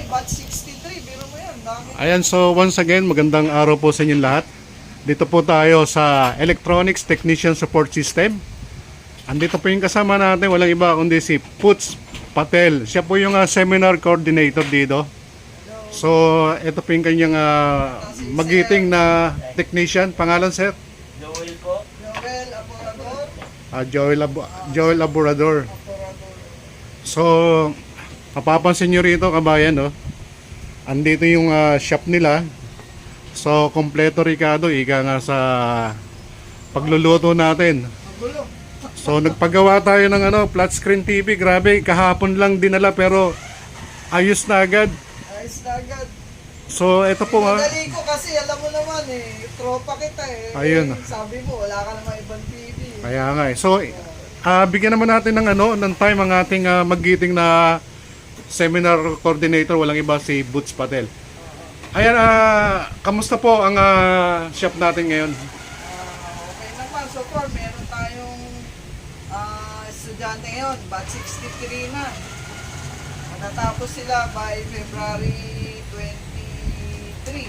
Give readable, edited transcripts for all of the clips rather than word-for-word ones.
batch 63, biro mo yan, dami. Ayan, so once again, magandang araw po sa inyong lahat. Dito po tayo sa Electronics Technician Support System. Andito po yung kasama natin, walang iba kundi si Puts Patel. Siya po yung seminar coordinator dito. So, ito po yung kanyang magiting na technician. Pangalan, sir? Joel po. Joel Apurador. Joel Laborador. So, mapapansin nyo rito, kabayan, no? Andito yung shop nila. So, kompleto Ricardo, ika nga sa pagluluto natin. Magulo. So, nagpagawa tayo ng flat screen TV. Grabe, kahapon lang dinala pero ayos na agad. Ayos na agad. So, ito po Madali ko kasi, alam mo naman tropa kita Ayun. Sabi mo, wala ka naman ibang TV. Kaya nga eh. So, bigyan naman natin ng time ang ating magiting na seminar coordinator, walang iba si Boots Patel. Ayan, kamusta po ang shop natin ngayon? Okay naman, so far meron tayong estudyante ngayon, batch 63 na. Matatapos sila by February 23.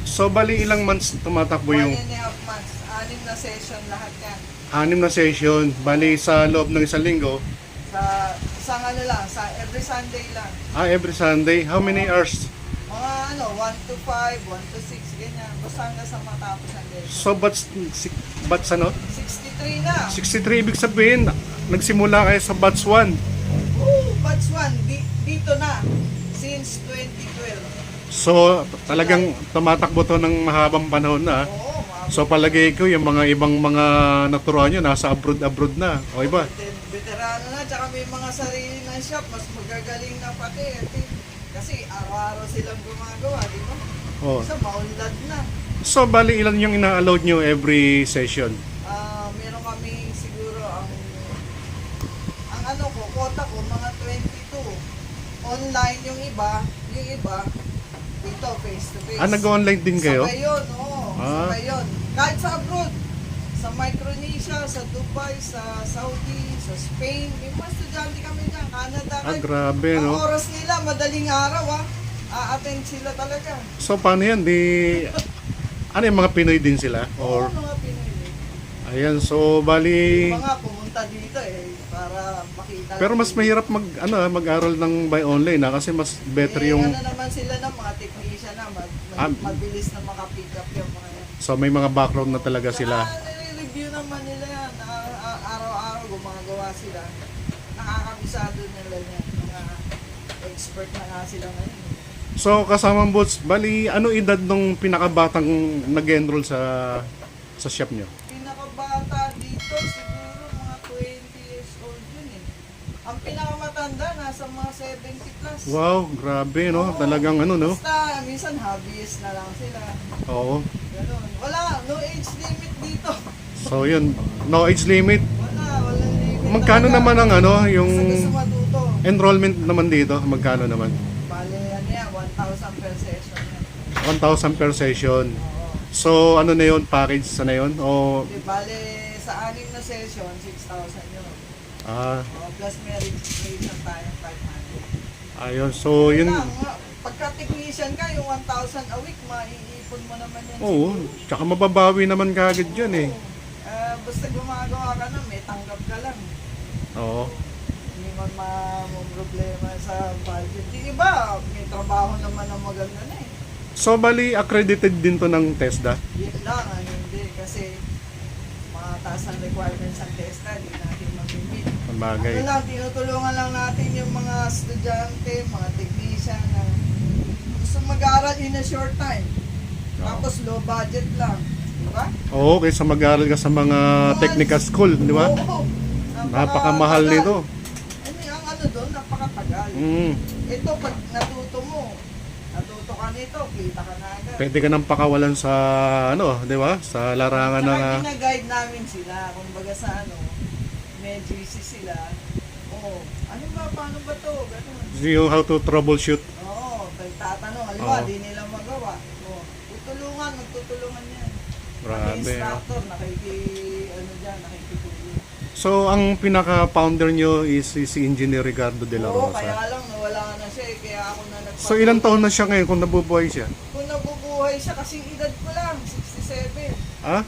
So, bali ilang months tumatakbo 1 yung and a half months, 6 na session lahat yan. 6 na session? Bali sa loob ng isang linggo? Sa isang sa every Sunday lang. Every Sunday. How many hours? Mga 1 to 5, 1 to 6, ganyan. Basta hanggang sa matapos ang lesson. So, batch 63 na. 63 ibig sabihin, nagsimula kayo sa batch 1. Batch 1, dito na. Since 2012. So, talagang tumatakbo to ng mahabang panahon na. Oo, So, palagay ko yung mga ibang mga naturuan nyo, nasa abroad na. O iba? veterano na, tsaka may mga sarili ng shop, mas magagaling na pati. Kasi araw-araw silang gumagawa, di ba? Oh. Isa, maunlad na. So, bali ilan yung ina-allowed nyo every session? Meron kami siguro ang quota ko, mga 22. Online yung iba dito, face to face. Nag-online din kayo? Sabay yun, oo. Sabay yun. Kahit sa abroad, sa Micronesia, sa Dubai, sa Saudi, sa Spain, may mga estudyante kami dyan, Canada. Grabe, Ang no? oras nila, madaling araw, a-attend sila talaga. So, paano yan? Ano yung mga Pinoy din sila? Oo, Or, mga Pinoy. ayan, so, bali... Mga pumunta dito para makita. Pero mas mahirap mag-aral ng by online kasi mas better yung... naman sila ng mga technician na, mabilis na makapick up yung mga yan. So, may mga background na talaga sila. Nire-review naman nila yan. Araw-araw gumagawa sila. Nakakabisado nila yan. Mga expert na nga sila ngayon. So, kasamang Boots, bali, ano edad nung pinakabatang nag-enroll sa shop nyo? Pinakabata dito, siguro mga 20 years old yun Ang pinakamatanda, nasa mga 70 plus. Wow, grabe, no? Oo. Talagang no? Basta, minsan hobbyist na lang sila. Oo. Ganun. Wala, no age limit dito. So, yun. No age limit. Walang limit. Magkano talaga. naman ang yung Basta gusto matuto. enrollment naman dito? Magkano naman? Bale, 1,000 per session yan. 1,000 per session. Oo. So, ano na yun? Package na yun? O, Bale, sa 6 na session, 6,000 yun. Plus may registration tayo 500. ayun. So, yun. Lang, pagka technician ka, yung 1,000 a week, maiipon mo naman yan. Oo. Tsaka mababawi naman kagad yun eh. Basta gumagawa ka na, may tanggap ka lang. Oo. Hindi man problema sa budget. Yung iba, may trabaho naman ang maganda na So, bali, accredited din to ng TESDA? Yun lang, hindi. Kasi mataas ang requirements ng TESDA, hindi natin mag-meet. Ang bagay. Ano lang, tinutulungan lang natin yung mga estudyante, mga technician na gusto mag-aaral in a short time. Tapos low budget lang. Di ba? Oo, kaysa mag-aaral ka sa mga technical school, di ba? Oo. Napakamahal nito. Ang doon, napakatagal. Ito, pag natuto ka nito, kita ka na agad. Pwede ka nang pakawalan sa di ba? Sa larangan ng Saka gina-guide namin sila, kumbaga sa may GC sila. Ano ba, paano ba to? Ganun. how to troubleshoot. Oo, tatanong, halimbawa, Oo. di nila magawa. Magtutulungan yan. Grabe. Instructor, nakikitulong. So, ang pinaka-founder nyo is si Engineer Ricardo de la Oo, Rosa. kaya lang nawala na siya kaya ako na nagpapagawa. So ilang taon na siya ngayon kung nabubuhay siya? Kung nabubuhay siya, kasi edad ko lang, 67. Ah?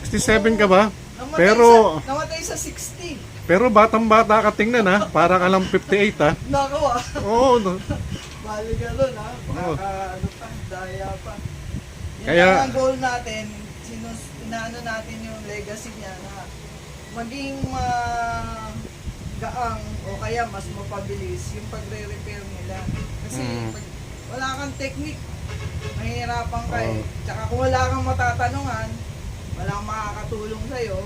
67 ka ba? Namatay sa 60. Pero batang-bata ka tingnan ha. Para ka lang 58 ha. Nako ah. Oo. No. Bali gano'n ha. Oo. Ano pa, daya pa. Yun Kaya- lang ang goal natin. Inaano natin yung legacy niya na maging gaang o kaya mas mapabilis yung pagre-repair nila. Kasi pag wala kang technique, mahihirapan ka eh. Oo. Tsaka kung wala kang matatanungan, walang makakatulong sa'yo,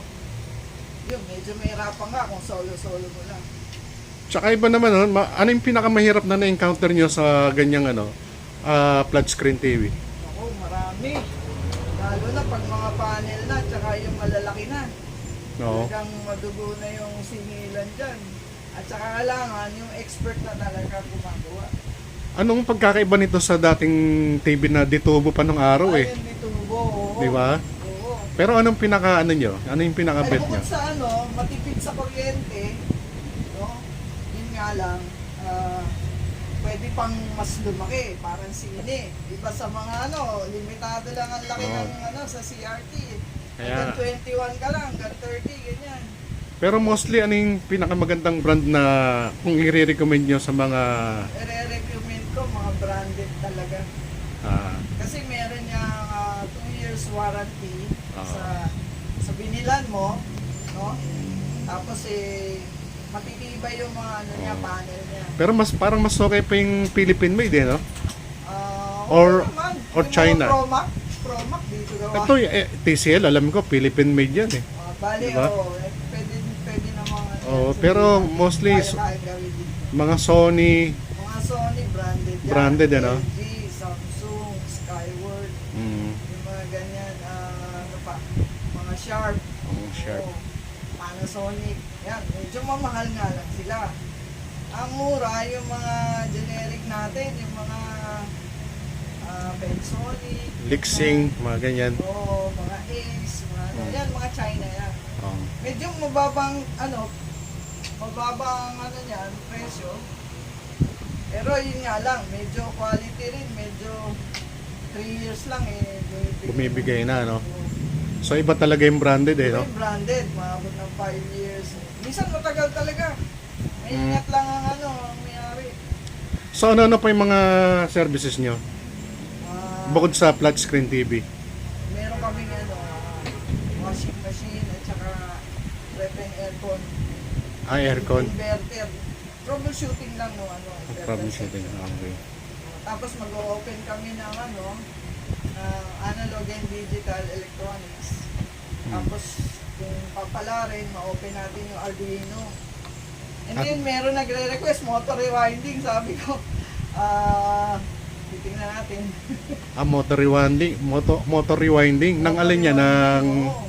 yun, medyo mahirapan ka kung solo-solo mo lang. Tsaka iba naman, ano yung pinakamahirap na na-encounter nyo sa ganyang flat screen TV? Ako, marami. Lalo na pag mga panel na, tsaka yung malalaki na. Oo. Talagang madugo na yung singilan dyan. At saka kailangan yung expert na talaga gumagawa. Anong pagkakaiba nito sa dating TV na ditubo pa nung araw eh? Ayun, bitubo, oo. Di ba? Oo. Pero anong pinaka-ano nyo? Ano yung Ay, pinaka-bet nyo? bukod sa matipid sa kuryente, no? Yun nga lang, pwede pang mas lumaki, parang sine. Iba sa mga limitado lang ang laki Oo. ng sa CRT. Kaya- Hanggang 21 ka lang, hanggang 30, ganyan. Pero mostly, ano yung pinakamagandang brand na kung i-recommend nyo sa mga... I-recommend ko mga branded talaga. Kasi meron niyang 2 years warranty sa binilan mo, no? Tapos matitibay yung mga niya, panel niya. Pero parang mas okay pa yung Philippine made eh, no? Okay naman. or Yung mga China. Promac dito gawa. Ito, TCL, alam ko, Philippine made yan eh. Bali, Diba? pwede namang Pero mostly, kaya gawin din. mga Sony, Mga Sony branded yan. Branded, ano? LG, Samsung, Skyward, yung mga ganyan, ano pa, mga Sharp. Sharp. Oo, Panasonic. Yan, medyo mamahal nga lang sila. Ang mura, yung mga generic natin, yung mga Pensonic, Lixing, mga ganyan. mga Ace, yan, mga China yan. Oh. Medyo mababang niyan, presyo. Pero yun nga lang, medyo quality rin, medyo 3 years lang Bumibigay na, no? So iba talaga yung branded eh, no? Yung branded, maabot ng 5 years. Minsan matagal talaga. Maingat lang ang mayari. So ano pa yung mga services nyo? Bukod sa flat screen TV. Meron kaming washing machine at saka rep and aircon. Aircon. Inverter. Troubleshooting lang Troubleshooting. Okay. Tapos mag-open kami ng analog and digital electronics. Tapos kung papalarin, ma-open natin yung Arduino. And then meron nagre-request motor rewinding, sabi ko. Titingnan natin. Motor rewinding. Motor rewinding. Nang alin niya? Nang... Oo.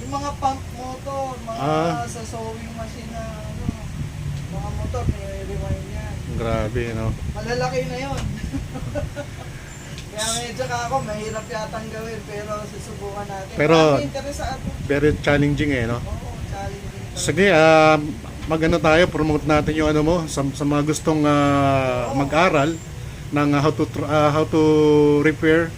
Yung mga pump motor, mga sa sewing machine na mga motor, may rewind yan. Grabe, no? Malalaki na yun. Kaya medyo ako, mahirap yatang gawin, pero susubukan natin. Pero, Marami interesado. very challenging eh, no? Oo, challenging. Sige, magano tayo, promote natin yung ano mo sa mga gustong mag-aral ng how to repair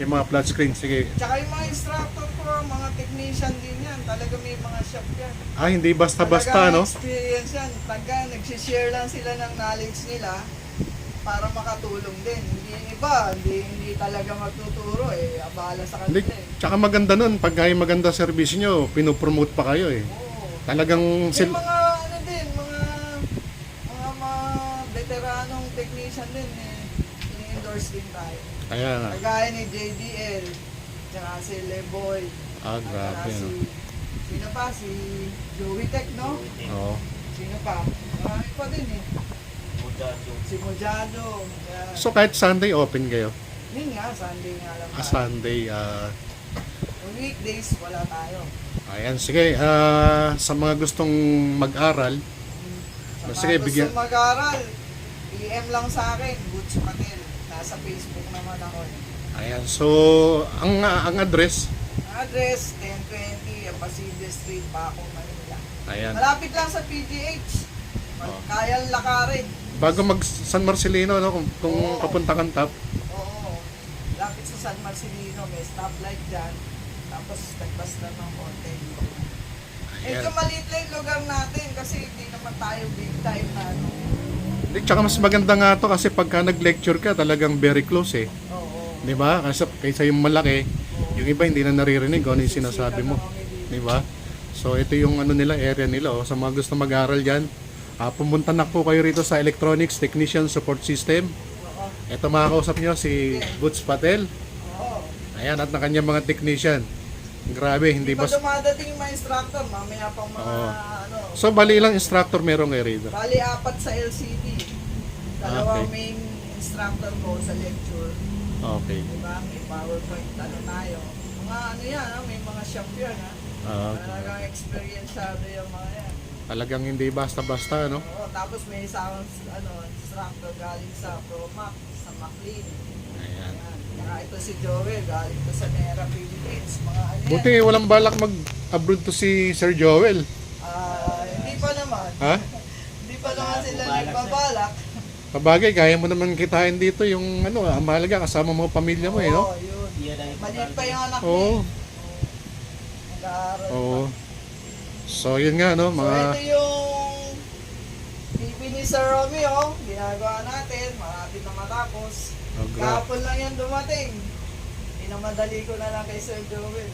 yung mga flat screen. Sige. Tsaka yung mga instructor ko, mga technician din yan. Talaga may mga shop yan. Hindi basta-basta, Talagang no? experience yan. Talaga nagsishare lang sila ng knowledge nila para makatulong din. Hindi yung iba, hindi talaga magtuturo abala sa kanila Tsaka maganda nun, pag kayo maganda service nyo, pinopromote pa kayo eh. Oo. Talagang May mga mga veteranong technician din ini-endorse din tayo. Kaya nga. Kagaya ni JDL, tsaka si Leboy, Grabe, no? sino pa? Si Joey Tech, no? Oo. Sino pa? Marami pa din Si Mojado. So kahit Sunday open kayo? Yun nga, Sunday nga lang. Sunday. Kung weekdays, wala tayo. Ayan, sige. Sa mga gustong mag-aral, Sa sige, mga bigyan. gusto mag-aral, PM lang sa akin, Butch Patel. Nasa Facebook naman ako. Ayan, so ang address. Address, 1020, Apasilio Street, Paco, Manila. Ayan. Malapit lang sa PGH. Kayang lakarin. Bago mag San Marcelino, no? Kung Oo. papunta kang top. Oo. Lapit sa San Marcelino, may stoplight dyan. Tapos nagbasta ng konti. Medyo maliit lang yung lugar natin kasi hindi naman tayo big time na ano. Di, tsaka mas maganda nga to kasi pagka nag-lecture ka, talagang very close eh. Oo. Di ba? Kasi kaysa yung malaki, yung iba hindi na naririnig kung ano yung sinasabi mo. Di ba? So ito yung ano nila, area nila. Oh. Sa mga gusto mag-aral dyan, pumunta na po kayo rito sa Electronics Technician Support System. Oo. Ito makakausap nyo si Boots Patel. Oo. Ayan, at na kanyang mga technician. Grabe, hindi Hindi pa bas... dumadating yung mga instructor, mamaya pang mga Oo. ano. So, bali ilang instructor meron kayo rito? Bali, 4 sa LCD. Dalawang Okay. main instructor ko sa lecture. Okay. Diba? May PowerPoint ano tayo. Mga ano yan, ha? May mga shop yan. Ha? Okay. Talagang experienceado yung mga yan. Talagang hindi basta-basta, no? Oo, tapos may isang instructor galing sa ProMac, sa McLean. Ayan. Ayan. Saka ito si Joel, galing to sa Nera Philippines. Mga ano yan. Buti walang balak mag-abroad to si Sir Joel. Hindi pa naman. Ha? Hindi pa naman sila nagbabalak. Pabagay, kaya mo naman kitain dito yung ano, ang mahalaga kasama mo pamilya mo, eh, no? Oo, yun. Maliit pa yung anak Oo. niya. Nag-aaral Oo. pa. So, yun nga, no? So, Mga... ito yung TV ni Sir Romeo. Ginagawa natin. Marami na matapos. Oh, Kahapon lang yan dumating. Inamadali ko na lang kay Sir Joel.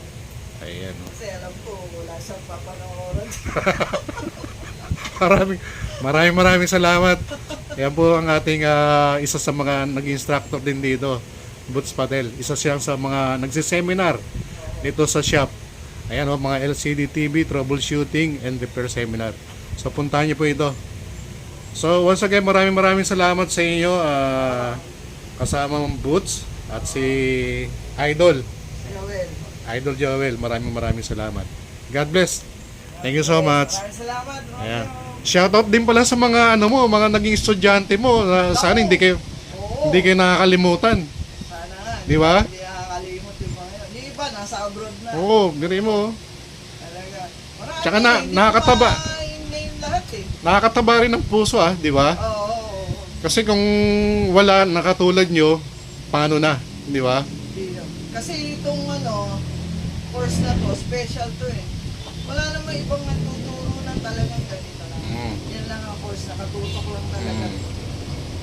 Ayan, no? Kasi alam ko, wala siyang papanooran. Maraming salamat. Yan po ang ating isa sa mga nag-instructor din dito, Boots Patel. Isa siya sa mga nagsiseminar dito sa shop. Ayan o, mga LCD TV, troubleshooting, and repair seminar. So, puntahan niyo po ito. So, once again, maraming salamat sa inyo, kasama mong Boots at si Idol. Joel. Idol Joel, maraming salamat. God bless. Thank you so much. Maraming salamat, Romeo. Ayan. Shoutout din pala sa mga ano mo, mga naging estudyante mo. Sana hindi kayo Oo. nakakalimutan. Sana nga. Di ba? Hindi nakakalimot yung mga yun. Yung iba, nasa abroad na. Oo, biri mo. Talaga. Marami, Tsaka hindi nakakataba. ko ma-name lahat eh. Nakakataba rin ng puso di ba? Oo. Kasi kung wala nakatulad nyo, paano na, di ba? Hindi yun. Kasi itong course na to, special to eh. Wala namang ibang natuturo ng talagang ganito lang. Yan lang ang course, nakatutok lang talaga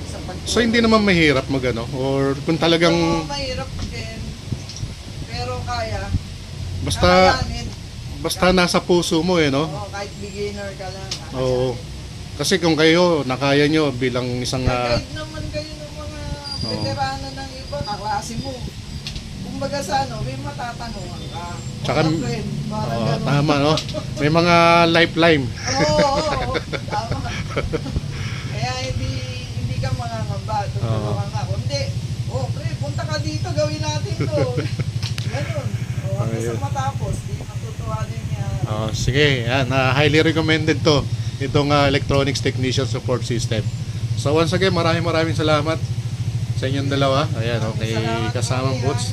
sa pagturo. So hindi naman mahirap magano or kung talagang Oo, mahirap din. Pero kaya. basta Kakayanin. basta nasa puso mo no. Oo, kahit beginner ka lang. Oo. Kasi kung kayo nakaya nyo bilang isang Kahit naman kayo ng mga veterano ng iba, kaklase mo. Kumbaga sa may matatanungan ka. Tsaka- Mga friend, parang ganun. tama no. May mga lifeline. Oo, tama. Kaya hindi ka mangangamba. Tutulungan ka. Kundi, pre, punta ka dito, gawin natin to. Ganun. Hanggang sa Ayun. matapos, di matutuwanin niya. Sige, yan, highly recommended to itong electronics technician support system. So once again, maraming salamat sa inyong dalawa. Ayan, okay, Salamat, kasamang Kuya. Boots.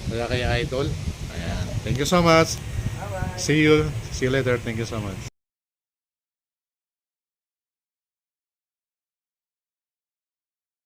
Kaya kay Idol. Ayan. Thank you so much. Bye-bye. See you later. Thank you so much.